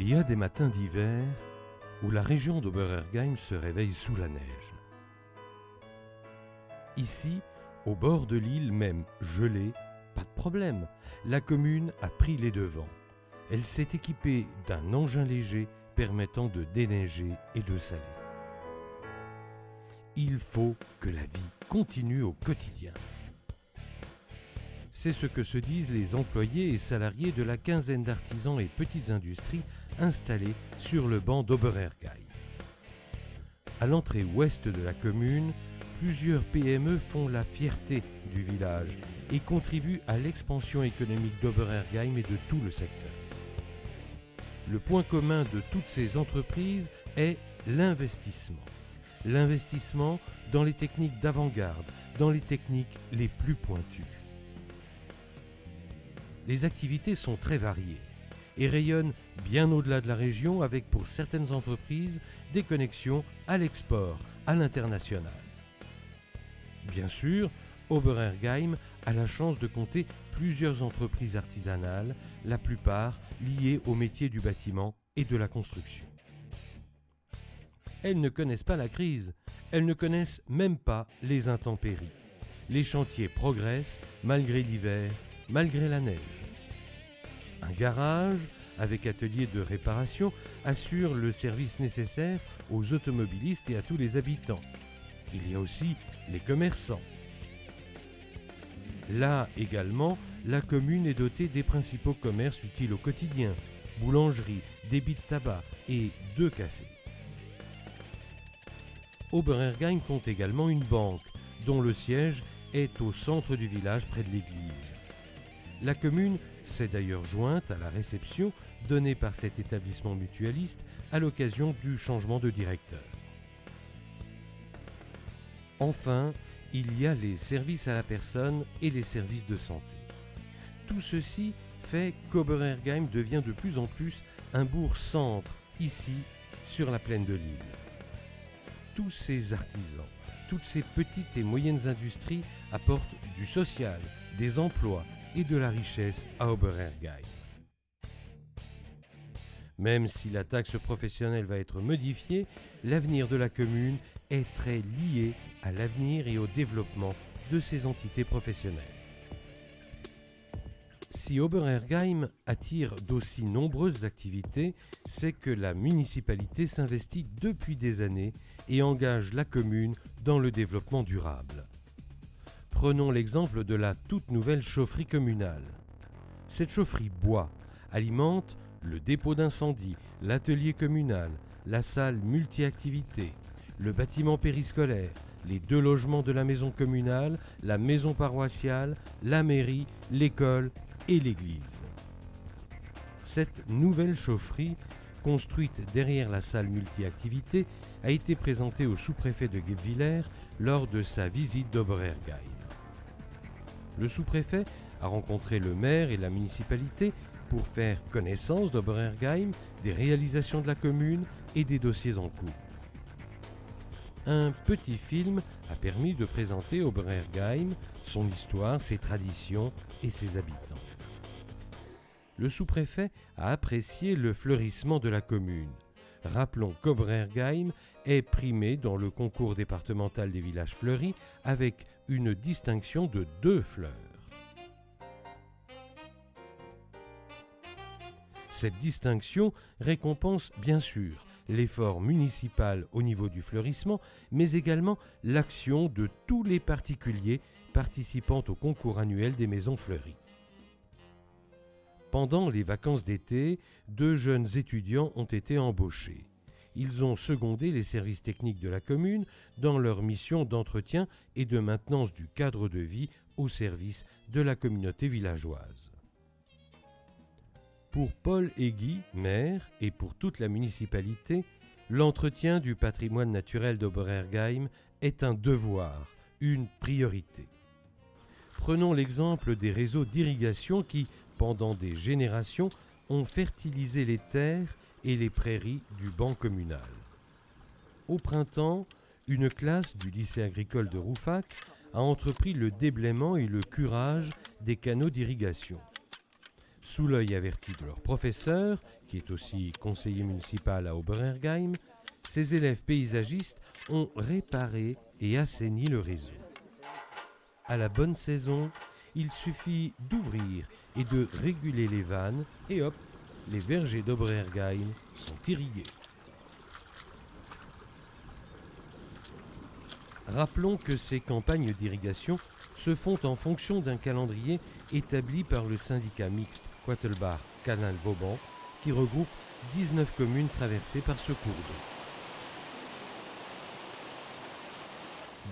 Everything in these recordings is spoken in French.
Il y a des matins d'hiver où la région d'Oberhergheim se réveille sous la neige. Ici, au bord de l'île, même gelée, pas de problème, la commune a pris les devants. Elle s'est équipée d'un engin léger permettant de déneiger et de saler. Il faut que la vie continue au quotidien. C'est ce que se disent les employés et salariés de la quinzaine d'artisans et petites industries installés sur le banc d'Oberhergheim. À l'entrée ouest de la commune, plusieurs PME font la fierté du village et contribuent à l'expansion économique d'Oberhergheim et de tout le secteur. Le point commun de toutes ces entreprises est l'investissement. L'investissement dans les techniques d'avant-garde, dans les techniques les plus pointues. Les activités sont très variées et rayonnent bien au-delà de la région avec pour certaines entreprises des connexions à l'export, à l'international. Bien sûr, Oberhergheim a la chance de compter plusieurs entreprises artisanales, la plupart liées au métier du bâtiment et de la construction. Elles ne connaissent pas la crise, elles ne connaissent même pas les intempéries. Les chantiers progressent malgré l'hiver, malgré la neige. Un garage avec atelier de réparation assure le service nécessaire aux automobilistes et à tous les habitants. Il y a aussi les commerçants. Là également, la commune est dotée des principaux commerces utiles au quotidien, boulangerie, débit de tabac et 2 cafés. Oberhergheim compte également une banque, dont le siège est au centre du village près de l'église. La commune s'est d'ailleurs jointe à la réception donnée par cet établissement mutualiste à l'occasion du changement de directeur. Enfin, il y a les services à la personne et les services de santé. Tout ceci fait qu'Oberhergheim devient de plus en plus un bourg-centre, ici, sur la plaine de l'île. Tous ces artisans, toutes ces petites et moyennes industries apportent du social, des emplois et de la richesse à Oberhergheim. Même si la taxe professionnelle va être modifiée, l'avenir de la commune est très lié à l'avenir et au développement de ces entités professionnelles. Si Oberhergheim attire d'aussi nombreuses activités, c'est que la municipalité s'investit depuis des années et engage la commune dans le développement durable. Prenons l'exemple de la toute nouvelle chaufferie communale. Cette chaufferie bois alimente le dépôt d'incendie, l'atelier communal, la salle multi-activités, le bâtiment périscolaire, les 2 logements de la maison communale, la maison paroissiale, la mairie, l'école et l'église. Cette nouvelle chaufferie, construite derrière la salle multi-activités, a été présentée au sous-préfet de Guebwiller lors de sa visite d'Oberhergheim. Le sous-préfet a rencontré le maire et la municipalité pour faire connaissance d'Oberhergheim, des réalisations de la commune et des dossiers en cours. Un petit film a permis de présenter Oberhergheim, son histoire, ses traditions et ses habitants. Le sous-préfet a apprécié le fleurissement de la commune. Rappelons qu'Oberhergheim est primé dans le concours départemental des villages fleuris avec une distinction de 2 fleurs. Cette distinction récompense bien sûr l'effort municipal au niveau du fleurissement, mais également l'action de tous les particuliers participant au concours annuel des maisons fleuries. Pendant les vacances d'été, 2 jeunes étudiants ont été embauchés. Ils ont secondé les services techniques de la commune dans leur mission d'entretien et de maintenance du cadre de vie au service de la communauté villageoise. Pour Paul et Guy, maire, et pour toute la municipalité, l'entretien du patrimoine naturel d'Oberhergheim est un devoir, une priorité. Prenons l'exemple des réseaux d'irrigation qui, pendant des générations, ont fertilisé les terres et les prairies du banc communal. Au printemps, une classe du lycée agricole de Rouffach a entrepris le déblaiement et le curage des canaux d'irrigation. Sous l'œil averti de leurs professeurs, qui est aussi conseiller municipal à Oberhergheim, ses élèves paysagistes ont réparé et assaini le réseau. À la bonne saison, il suffit d'ouvrir et de réguler les vannes et hop, les vergers d'Oberhergheim sont irrigués. Rappelons que ces campagnes d'irrigation se font en fonction d'un calendrier établi par le syndicat mixte Quattelbach-Canal-Vauban qui regroupe 19 communes traversées par ce cours d'eau.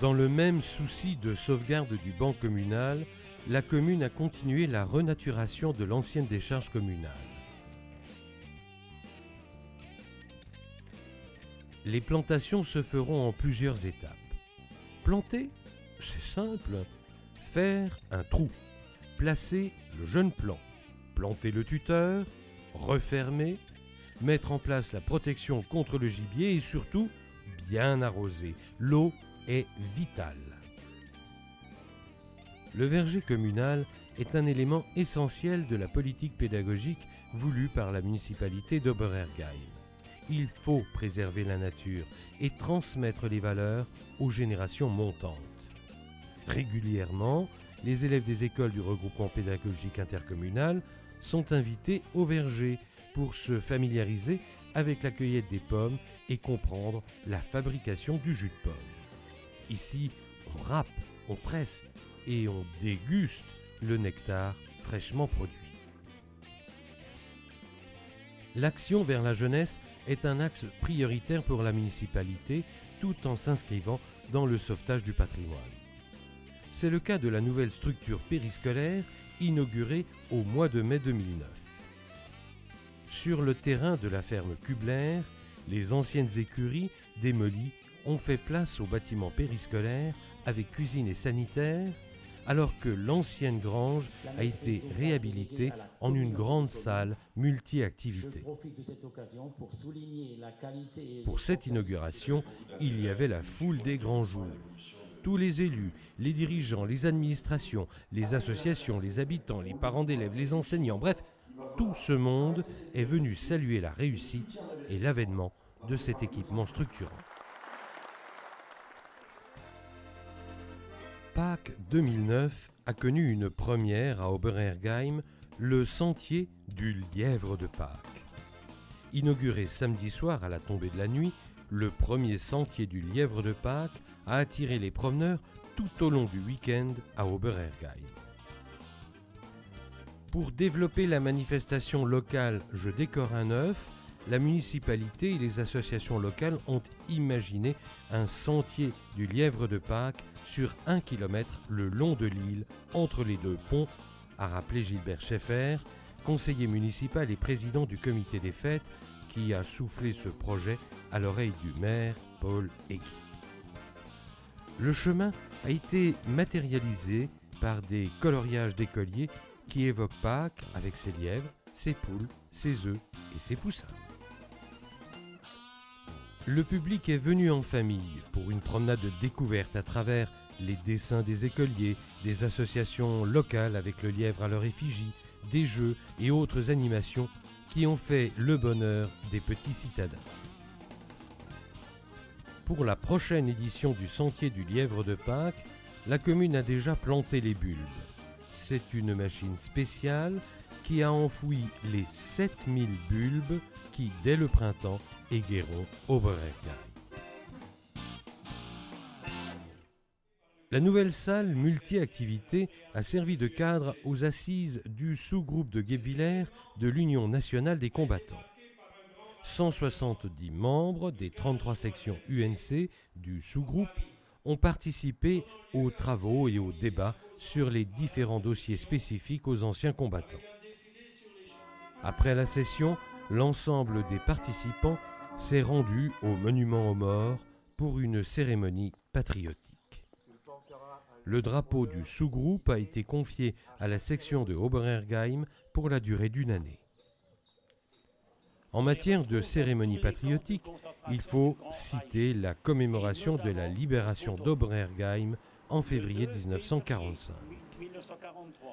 Dans le même souci de sauvegarde du banc communal, la commune a continué la renaturation de l'ancienne décharge communale. Les plantations se feront en plusieurs étapes. Planter, c'est simple. Faire un trou, placer le jeune plant, planter le tuteur, refermer, mettre en place la protection contre le gibier et surtout bien arroser. L'eau est vitale. Le verger communal est un élément essentiel de la politique pédagogique voulue par la municipalité d'Oberhergheim. Il faut préserver la nature et transmettre les valeurs aux générations montantes. Régulièrement, les élèves des écoles du regroupement pédagogique intercommunal sont invités au verger pour se familiariser avec la cueillette des pommes et comprendre la fabrication du jus de pomme. Ici, on râpe, on presse et on déguste le nectar fraîchement produit. L'action vers la jeunesse est un axe prioritaire pour la municipalité tout en s'inscrivant dans le sauvetage du patrimoine. C'est le cas de la nouvelle structure périscolaire inaugurée au mois de mai 2009. Sur le terrain de la ferme Kubler, les anciennes écuries démolies ont fait place au bâtiment périscolaire avec cuisine et sanitaire, alors que l'ancienne grange a été réhabilitée en une grande salle multi-activités. Pour cette inauguration, il y avait la foule des grands jours. Tous les élus, les dirigeants, les administrations, les associations, les habitants, les parents d'élèves, les enseignants, bref, tout ce monde est venu saluer la réussite et l'avènement de cet équipement structurant. Pâques 2009 a connu une première à Oberhergheim, le sentier du lièvre de Pâques. Inauguré samedi soir à la tombée de la nuit, le premier sentier du lièvre de Pâques a attiré les promeneurs tout au long du week-end à Oberhergheim. Pour développer la manifestation locale « Je décore un œuf », la municipalité et les associations locales ont imaginé un sentier du lièvre de Pâques sur 1 km le long de l'île, entre les deux ponts, a rappelé Gilbert Scheffer, conseiller municipal et président du comité des fêtes, qui a soufflé ce projet à l'oreille du maire Paul Eggy. Le chemin a été matérialisé par des coloriages d'écoliers qui évoquent Pâques avec ses lièvres, ses poules, ses œufs et ses poussins. Le public est venu en famille pour une promenade de découverte à travers les dessins des écoliers, des associations locales avec le lièvre à leur effigie, des jeux et autres animations qui ont fait le bonheur des petits citadins. Pour la prochaine édition du Sentier du Lièvre de Pâques, la commune a déjà planté les bulbes. C'est une machine spéciale qui a enfoui les 7000 bulbes qui, dès le printemps, égaieront Oberhergheim. La nouvelle salle multi-activités a servi de cadre aux assises du sous-groupe de Guebwiller de l'Union nationale des combattants. 170 membres des 33 sections UNC du sous-groupe ont participé aux travaux et aux débats sur les différents dossiers spécifiques aux anciens combattants. Après la session, l'ensemble des participants s'est rendu au monument aux morts pour une cérémonie patriotique. Le drapeau du sous-groupe a été confié à la section de Oberhergheim pour la durée d'une année. En matière de cérémonie patriotique, il faut citer la commémoration de la libération d'Oberhergheim en février 1945.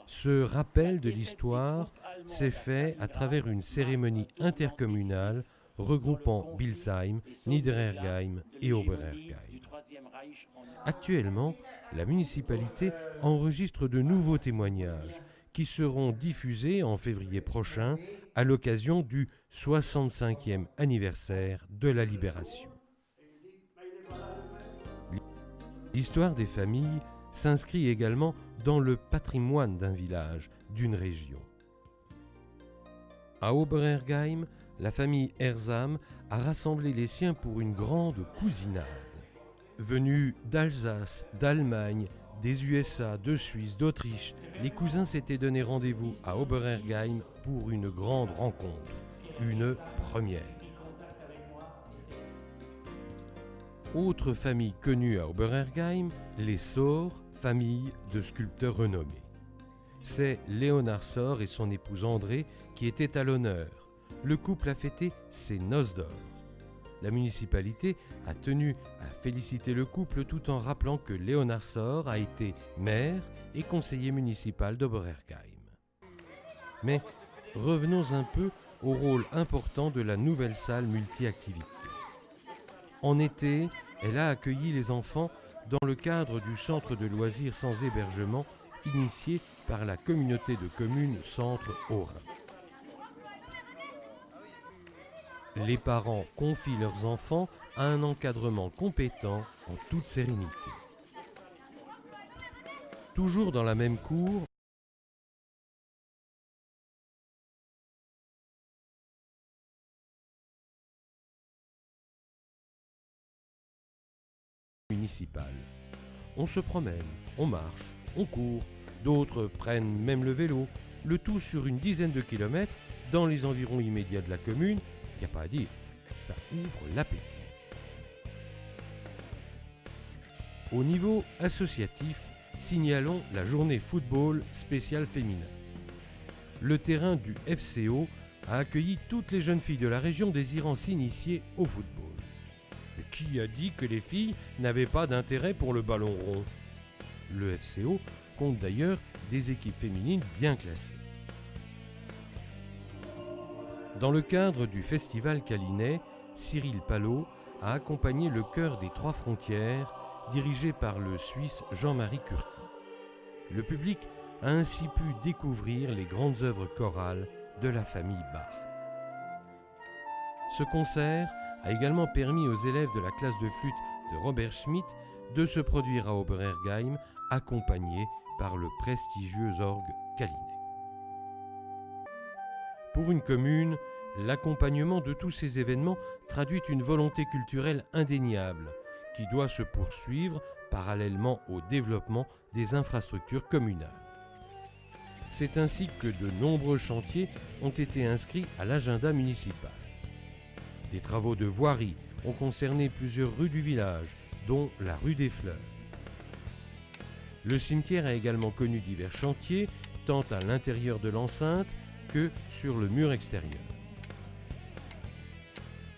Ce rappel de l'histoire s'est fait à travers une cérémonie intercommunale regroupant Bilsheim, Niederergheim et Oberergheim. Actuellement, la municipalité enregistre de nouveaux témoignages qui seront diffusés en février prochain à l'occasion du 65e anniversaire de la Libération. L'histoire des familles s'inscrit également dans le patrimoine d'un village, d'une région. À Oberergheim, la famille Herzam a rassemblé les siens pour une grande cousinade. Venus d'Alsace, d'Allemagne, des USA, de Suisse, d'Autriche, les cousins s'étaient donné rendez-vous à Oberergheim pour une grande rencontre, une première. Autre famille connue à Oberergheim, les Sohr, famille de sculpteurs renommés. C'est Léonard Sohr et son épouse Andrée qui étaient à l'honneur. Le couple a fêté ses noces d'or. La municipalité a tenu à féliciter le couple tout en rappelant que Léonard Sohr a été maire et conseiller municipal d'Oberergheim. Mais revenons un peu au rôle important de la nouvelle salle multi-activités. En été, elle a accueilli les enfants dans le cadre du centre de loisirs sans hébergement initié par la communauté de communes Centre Haut-Rhin. Les parents confient leurs enfants à un encadrement compétent en toute sérénité. Toujours dans la même cour, municipale. On se promène, on marche, on court, d'autres prennent même le vélo, le tout sur une dizaine de kilomètres dans les environs immédiats de la commune. Il n'y a pas à dire, ça ouvre l'appétit. Au niveau associatif, signalons la journée football spéciale féminin. Le terrain du FCO a accueilli toutes les jeunes filles de la région désirant s'initier au football. Mais qui a dit que les filles n'avaient pas d'intérêt pour le ballon rond ? Le FCO compte d'ailleurs des équipes féminines bien classées. Dans le cadre du festival Calinais, Cyril Palot a accompagné le chœur des Trois Frontières, dirigé par le Suisse Jean-Marie Curti. Le public a ainsi pu découvrir les grandes œuvres chorales de la famille Bach. Ce concert a également permis aux élèves de la classe de flûte de Robert Schmidt de se produire à Oberergheim, accompagnés par le prestigieux orgue Calinais. Pour une commune, l'accompagnement de tous ces événements traduit une volonté culturelle indéniable qui doit se poursuivre parallèlement au développement des infrastructures communales. C'est ainsi que de nombreux chantiers ont été inscrits à l'agenda municipal. Des travaux de voirie ont concerné plusieurs rues du village, dont la rue des Fleurs. Le cimetière a également connu divers chantiers, tant à l'intérieur de l'enceinte que sur le mur extérieur.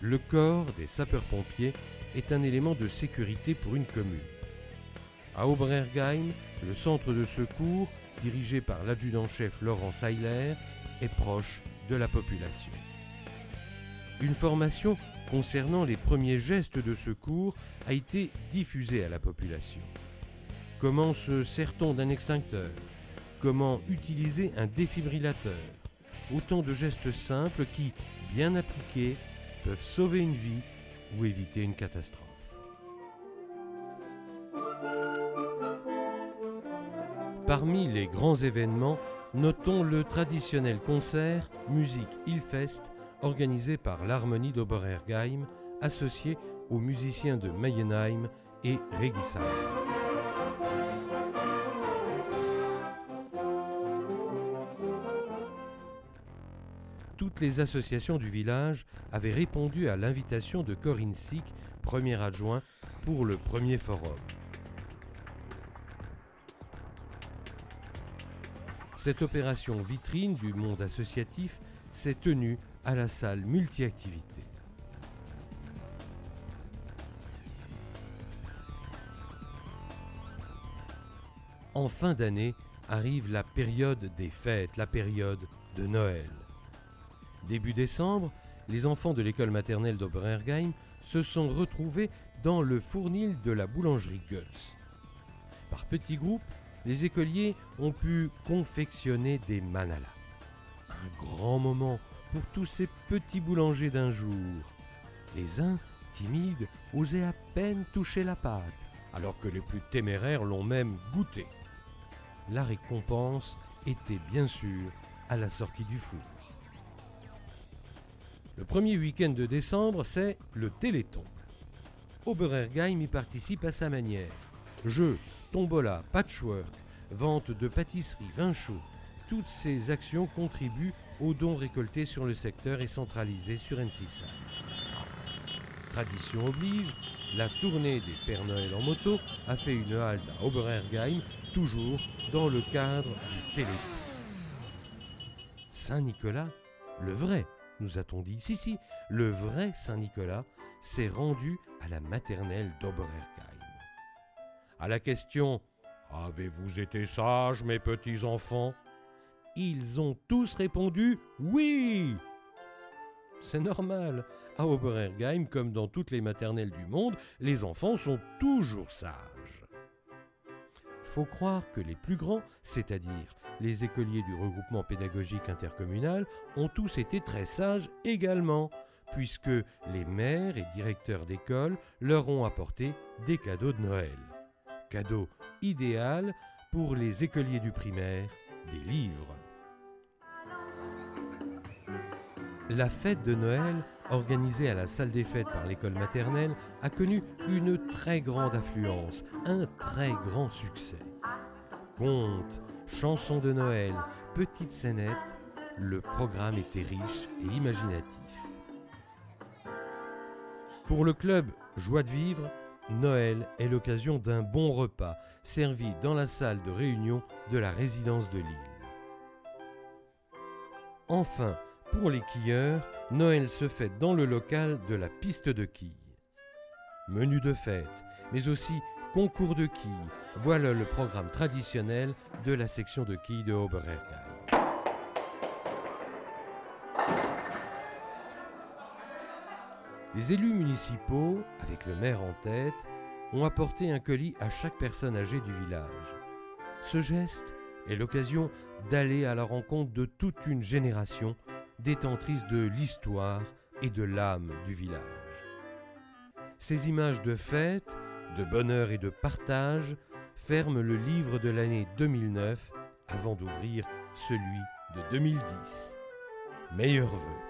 Le corps des sapeurs-pompiers est un élément de sécurité pour une commune. À Oberergheim, le centre de secours, dirigé par l'adjudant-chef Laurent Seiler, est proche de la population. Une formation concernant les premiers gestes de secours a été diffusée à la population. Comment se sert-on d'un extincteur ? Comment utiliser un défibrillateur ? Autant de gestes simples qui, bien appliqués, peuvent sauver une vie ou éviter une catastrophe. Parmi les grands événements, notons le traditionnel concert Musique Ilfest organisé par l'Harmonie d'Oberergheim, associé aux musiciens de Meyenheim et Regisheim. Toutes les associations du village avaient répondu à l'invitation de Corinne Sick, premier adjoint, pour le premier forum. Cette opération vitrine du monde associatif s'est tenue à la salle multi-activités. En fin d'année arrive la période des fêtes, la période de Noël. Début décembre, les enfants de l'école maternelle d'Oberhergheim se sont retrouvés dans le fournil de la boulangerie Goetz. Par petits groupes, les écoliers ont pu confectionner des manalas. Un grand moment pour tous ces petits boulangers d'un jour. Les uns, timides, osaient à peine toucher la pâte, alors que les plus téméraires l'ont même goûté. La récompense était bien sûr à la sortie du four. Le premier week-end de décembre, c'est le Téléthon. Oberhergheim y participe à sa manière. Jeux, tombola, patchwork, vente de pâtisseries, vin chaud, toutes ces actions contribuent aux dons récoltés sur le secteur et centralisés sur Ensisheim. Tradition oblige, la tournée des Pères Noël en moto a fait une halte à Oberhergheim, toujours dans le cadre du Téléthon. Saint-Nicolas, le vrai, nous a-t-on dit. Si, le vrai Saint-Nicolas s'est rendu à la maternelle d'Oberhergheim. À la question « Avez-vous été sages, mes petits enfants ?» ils ont tous répondu « Oui !» C'est normal, à Oberhergheim, comme dans toutes les maternelles du monde, les enfants sont toujours sages. Faut croire que les plus grands, c'est-à-dire les écoliers du regroupement pédagogique intercommunal, ont tous été très sages également, puisque les maires et directeurs d'école leur ont apporté des cadeaux de Noël. Cadeau idéal pour les écoliers du primaire, des livres. La fête de Noël, organisée à la salle des fêtes par l'école maternelle, a connu une très grande affluence, un très grand succès. Contes, chansons de Noël, petites scénettes, le programme était riche et imaginatif. Pour le club Joie de vivre, Noël est l'occasion d'un bon repas servi dans la salle de réunion de la résidence de Lille. Enfin, pour les quilleurs, Noël se fête dans le local de la piste de quilles. Menu de fête, mais aussi concours de quilles, voilà le programme traditionnel de la section de quilles de Oberhergheim. Les élus municipaux, avec le maire en tête, ont apporté un colis à chaque personne âgée du village. Ce geste est l'occasion d'aller à la rencontre de toute une génération détentrice de l'histoire et de l'âme du village. Ces images de fête, de bonheur et de partage ferment le livre de l'année 2009 avant d'ouvrir celui de 2010. Meilleurs vœux.